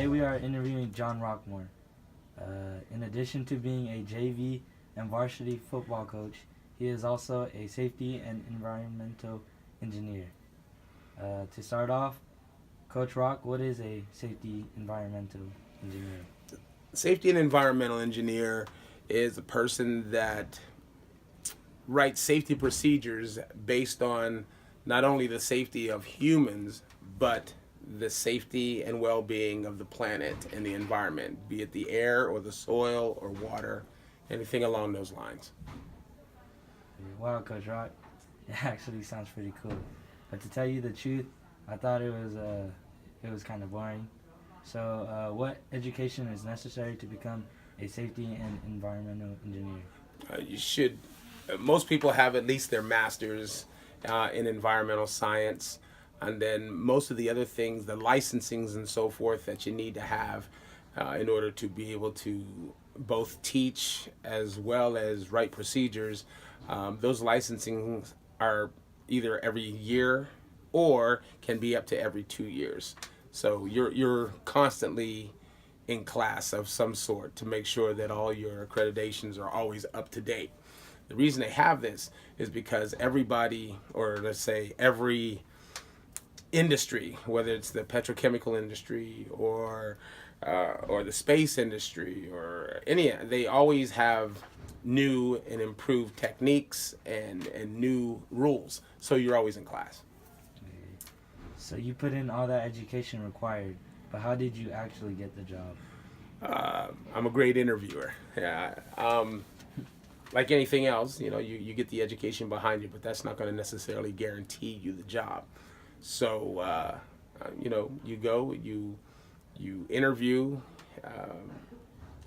Today we are interviewing John Rockmore. In addition to being a JV and varsity football coach, he is also a safety and environmental engineer. To start off, Coach Rock, what is a safety environmental engineer? Safety and environmental engineer is a person that writes safety procedures based on not only the safety of humans, but the safety and well-being of the planet and the environment, be it the air or the soil or water, anything along those lines. Wow, Coach Rock, it actually sounds pretty cool. But to tell you the truth, I thought it was kind of boring. So, what education is necessary to become a safety and environmental engineer? You should. Most people have at least their master's in environmental science, and then most of the other things, the licensings and so forth that you need to have in order to be able to both teach as well as write procedures. Those licensings are either every year or can be up to every 2 years. So you're constantly in class of some sort to make sure that all your accreditations are always up to date. The reason they have this is because everybody, or let's say every industry, whether it's the petrochemical industry or the space industry or any, they always have new and improved techniques and new rules. So you're always in class. So you put in all that education required, but how did you actually get the job? I'm a great interviewer. Yeah. Like anything else, you get the education behind you, but that's not going to necessarily guarantee you the job. So, you go, you interview,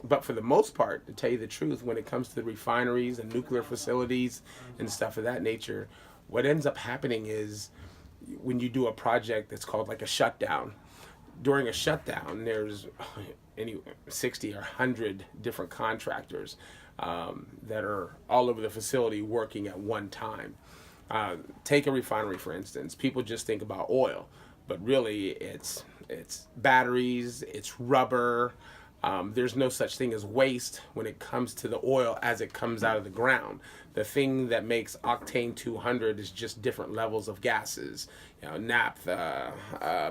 but for the most part, to tell you the truth, when it comes to the refineries and nuclear facilities and stuff of that nature, what ends up happening is when you do a project that's called like a shutdown. During a shutdown, there's 60 or 100 different contractors that are all over the facility working at one time. Take a refinery, for instance. People just think about oil, but really it's batteries, it's rubber. There's no such thing as waste when it comes to the oil as it comes out of the ground. The thing that makes octane 200 is just different levels of gases, naphtha,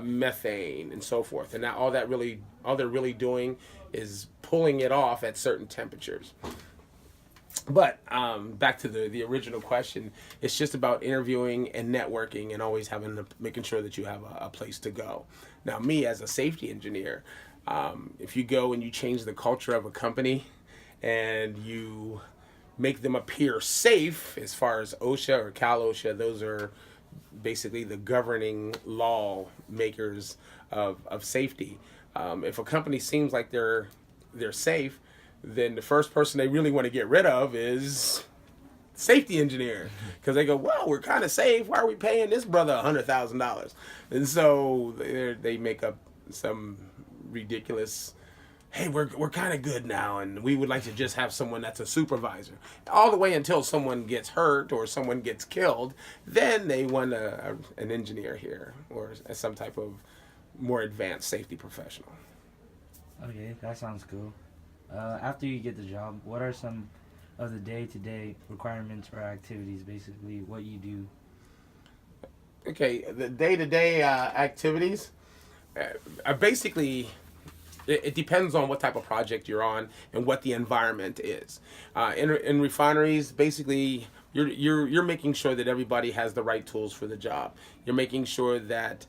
methane, and so forth. And all they're really doing is pulling it off at certain temperatures. But back to the original question, it's just about interviewing and networking and always making sure that you have a place to go. Now, me as a safety engineer, if you go and you change the culture of a company and you make them appear safe, as far as OSHA or Cal OSHA, those are basically the governing law makers of safety. If a company seems like they're safe, then the first person they really want to get rid of is safety engineer, because they go, well, we're kind of safe. Why are we paying this brother $100,000? And so they make up some ridiculous, hey, we're kind of good now, and we would like to just have someone that's a supervisor. All the way until someone gets hurt or someone gets killed, then they want an engineer here or some type of more advanced safety professional. Okay, that sounds cool. After you get the job, what are some of the day-to-day requirements or activities, basically what you do? Okay, the day-to-day activities are basically, it depends on what type of project you're on and what the environment is. In refineries, basically, you're making sure that everybody has the right tools for the job. You're making sure that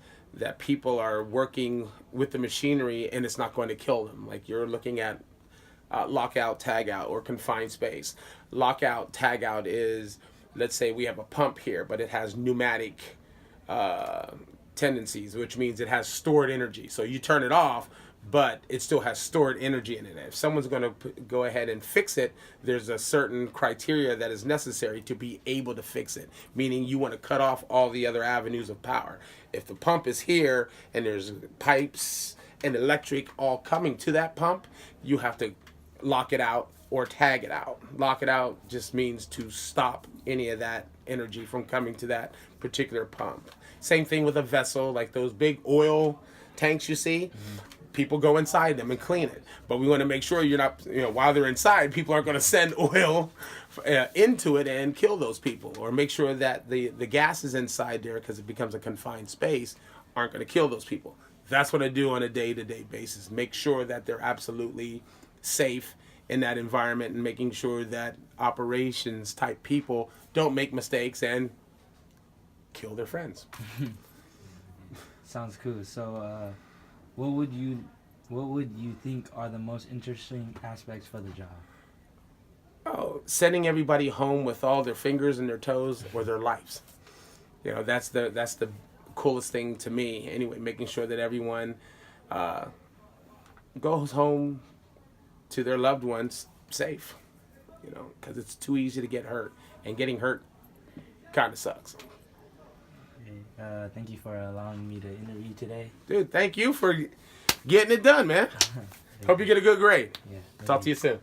people are working with the machinery and it's not going to kill them. Like you're looking at lockout, tagout, or confined space. Lockout, tagout is, let's say we have a pump here, but it has pneumatic tendencies, which means it has stored energy. So you turn it off, but it still has stored energy in it. If someone's going to go ahead and fix it, there's a certain criteria that is necessary to be able to fix it, meaning you want to cut off all the other avenues of power. If the pump is here and there's pipes and electric all coming to that pump, you have to lock it out or tag it out. Lock it out just means to stop any of that energy from coming to that particular pump. Same thing with a vessel, like those big oil tanks you see. people go inside them and clean it. But we want to make sure you're not, while they're inside, people aren't going to send oil into it and kill those people, or make sure that the gases inside there, because it becomes a confined space, aren't going to kill those people. That's what I do on a day-to-day basis. Make sure that they're absolutely safe in that environment, and making sure that operations type people don't make mistakes and kill their friends. Sounds cool. So, what would you think are the most interesting aspects for the job? Oh, sending everybody home with all their fingers and their toes or their lives. That's the coolest thing to me. Anyway, making sure that everyone goes home to their loved ones safe. Because it's too easy to get hurt, and getting hurt kind of sucks. Thank you for allowing me to interview today. Dude, thank you for getting it done, man. Hope you get a good grade. Yeah. Talk to you soon.